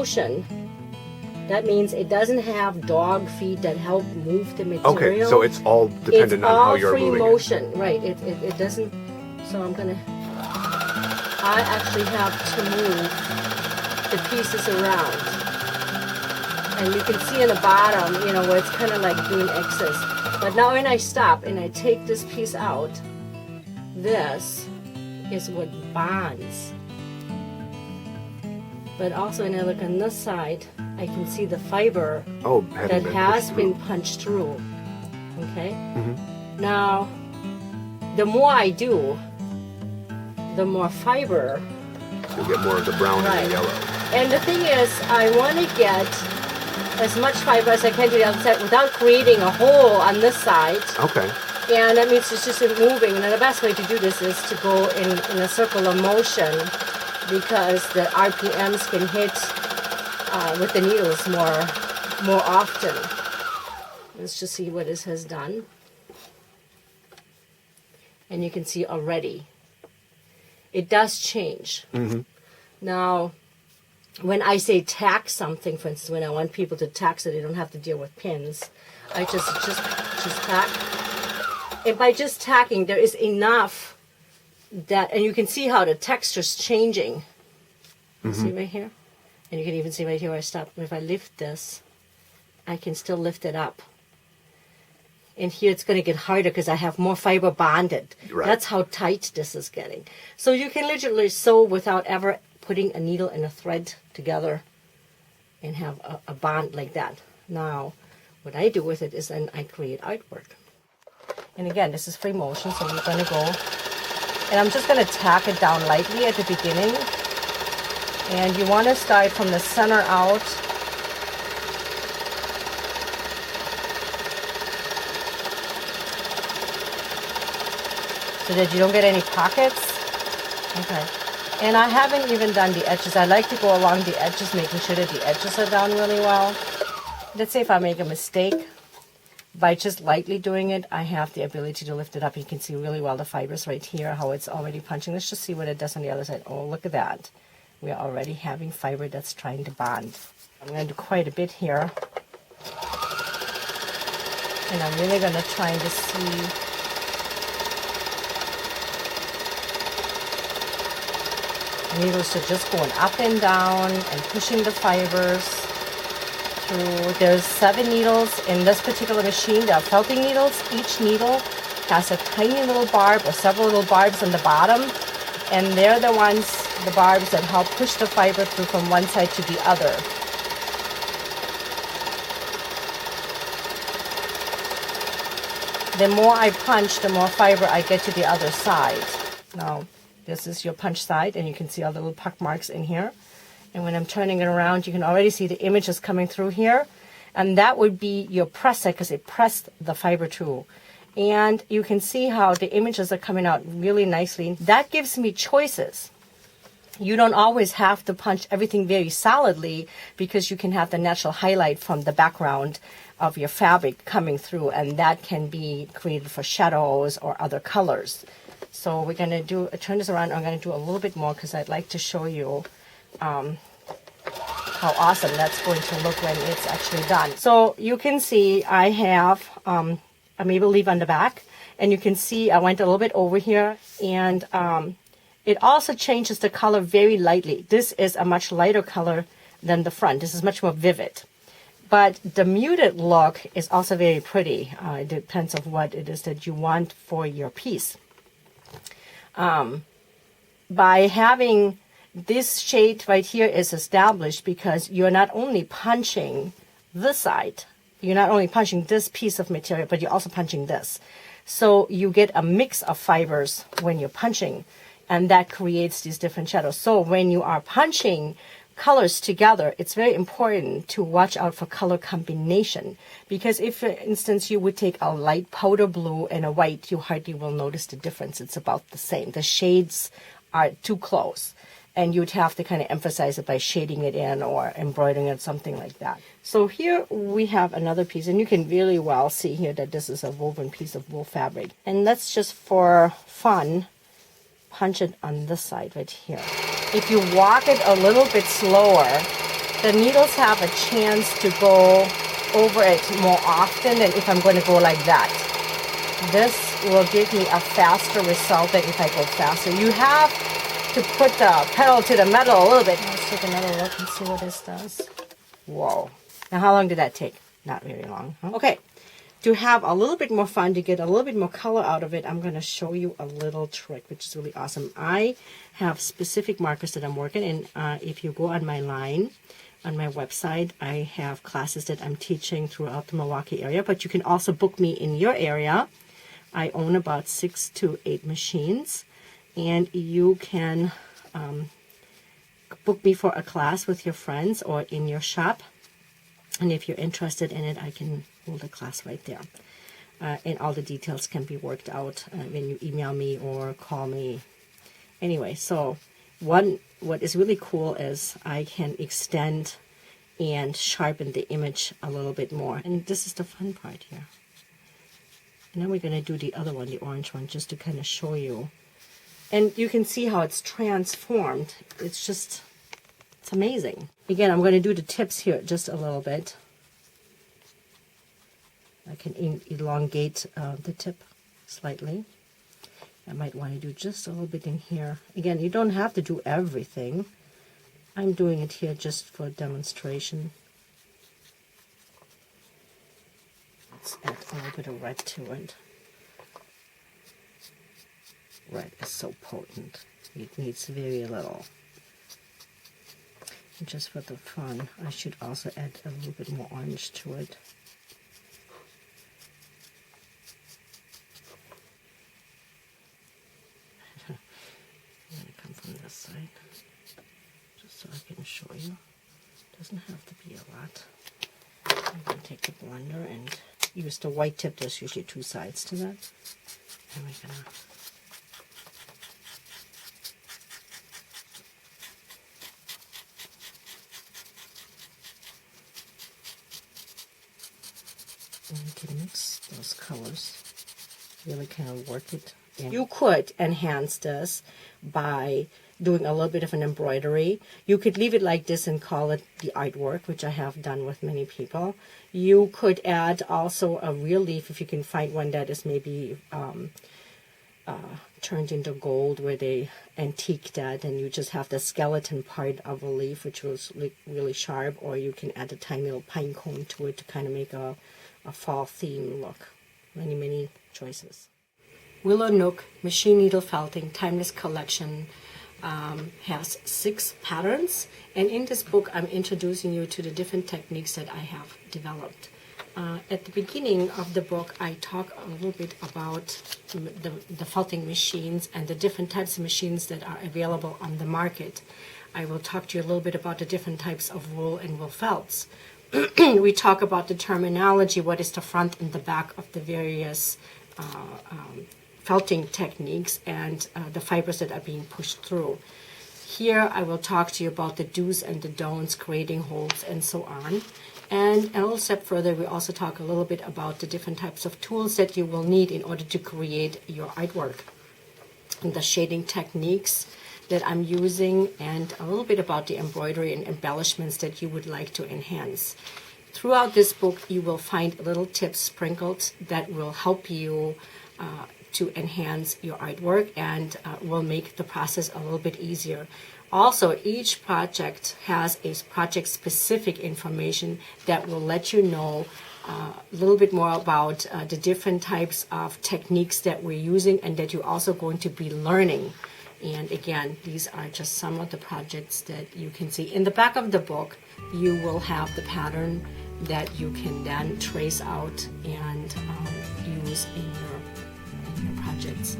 motion, that means it doesn't have dog feet that help move the material. Okay, so it's all dependent on how you're moving it. It's all free motion, right. It doesn't, so I actually have to move the pieces around. And you can see in the bottom, where it's kind of like doing X's. But now when I stop and I take this piece out, this is what bonds. But also when I look on this side, I can see the fiber that has been punched through. Okay? Now, the more I do, the more fiber. You'll get more of the brown and the yellow. And the thing is, I want to get as much fiber as I can to the other side without creating a hole on this side. Okay. And that means it's just moving. And the best way to do this is to go in a circular motion, because the RPMs can hit with the needles more often. Let's just see what this has done. And you can see already, it does change. Now, when I say tack something, for instance, when I want people to tack so they don't have to deal with pins, I just tack. And by just tacking, there is enough that, and you can see how the texture's changing. See right here? And you can even see right here where I stop. If I lift this, I can still lift it up. And here it's going to get harder because I have more fiber bonded. Right. That's how tight this is getting. So you can literally sew without ever putting a needle and a thread together and have a bond like that. Now, what I do with it is then I create artwork. And again, this is free motion, so we're going to go, and I'm just going to tack it down lightly at the beginning. And you want to start from the center out. So that you don't get any pockets. Okay. And I haven't even done the edges. I like to go along the edges, making sure that the edges are down really well. Let's say if I make a mistake, by just lightly doing it, I have the ability to lift it up. You can see really well the fibers right here, how it's already punching. Let's just see what it does on the other side. Oh, look at that. We're already having fiber that's trying to bond. I'm going to do quite a bit here. And I'm really going to try to see. Needles are just going up and down and pushing the fibers through. There's 7 needles in this particular machine. There are felting needles. Each needle has a tiny little barb or several little barbs on the bottom. And they're the ones, the barbs, that help push the fiber through from one side to the other. The more I punch, the more fiber I get to the other side. Now, this is your punch side, and you can see all the little puck marks in here. And when I'm turning it around, you can already see the images coming through here. And that would be your press set, because it pressed the fiber through. And you can see how the images are coming out really nicely. That gives me choices. You don't always have to punch everything very solidly, because you can have the natural highlight from the background of your fabric coming through, and that can be created for shadows or other colors. So we're going to turn this around. I'm going to do a little bit more because I'd like to show you how awesome that's going to look when it's actually done. So you can see I have a maple leaf on the back, and you can see I went a little bit over here, and it also changes the color very lightly. This is a much lighter color than the front. This is much more vivid. But the muted look is also very pretty. It depends on what it is that you want for your piece. By having this shade right here is established because you're not only punching this side, you're not only punching this piece of material, but you're also punching this. So you get a mix of fibers when you're punching, and that creates these different shadows. So when you are punching colors together, it's very important to watch out for color combination, because if, for instance, you would take a light powder blue and a white, you hardly will notice the difference. It's about the same. The shades are too close, and you'd have to kind of emphasize it by shading it in or embroidering it, something like that. So here we have another piece, and you can really well see here that this is a woven piece of wool fabric. And let's just, for fun, punch it on this side right here. If you walk it a little bit slower, the needles have a chance to go over it more often than if I'm going to go like that. This will give me a faster result than if I go faster. You have to put the pedal to the metal a little bit. Let's take another look and see what this does. Whoa. Now, how long did that take? Not very long. Huh? Okay. To have a little bit more fun, to get a little bit more color out of it, I'm going to show you a little trick, which is really awesome. I have specific markers that I'm working in. If you go on my line, on my website, I have classes that I'm teaching throughout the Milwaukee area, but you can also book me in your area. I own about 6 to 8 machines, and you can book me for a class with your friends or in your shop. And if you're interested in it, I can hold a class right there. And all the details can be worked out when you email me or call me. Anyway, so what is really cool is I can extend and sharpen the image a little bit more. And this is the fun part here. And then we're going to do the other one, the orange one, just to kind of show you. And you can see how it's transformed. It's amazing. Again, I'm going to do the tips here just a little bit. I can elongate the tip slightly. I might want to do just a little bit in here. Again, you don't have to do everything. I'm doing it here just for demonstration. Let's add a little bit of red to it. Red is so potent. It needs very little. And just for the fun, I should also add a little bit more orange to it. I'm going to come from this side, just so I can show you. Doesn't have to be a lot. I'm going to take the blender and use the white tip. There's usually 2 sides to that. And we're going to mix those colors, really kind of work it in. You could enhance this by doing a little bit of an embroidery. You could leave it like this and call it the artwork, which I have done with many people. You could add also a real leaf if you can find one that is maybe turned into gold, where they antique that, and you just have the skeleton part of a leaf, which was really sharp, or you can add a tiny little pine cone to it to kind of make a fall theme look. Many choices. Willow Nook Machine Needle Felting Timeless Collection has 6 patterns, and in this book I'm introducing you to the different techniques that I have developed. At the beginning of the book I talk a little bit about the felting machines and the different types of machines that are available on the market. I will talk to you a little bit about the different types of wool and wool felts. We talk about the terminology, what is the front and the back of the various felting techniques, and the fibers that are being pushed through. Here I will talk to you about the do's and the don'ts, grading holes, and so on. And a little step further, we also talk a little bit about the different types of tools that you will need in order to create your artwork, and the shading techniques that I'm using, and a little bit about the embroidery and embellishments that you would like to enhance. Throughout this book, you will find little tips sprinkled that will help you to enhance your artwork and will make the process a little bit easier. Also, each project has a project-specific information that will let you know a little bit more about the different types of techniques that we're using and that you're also going to be learning. And again, these are just some of the projects that you can see. In the back of the book, you will have the pattern that you can then trace out and use in your projects.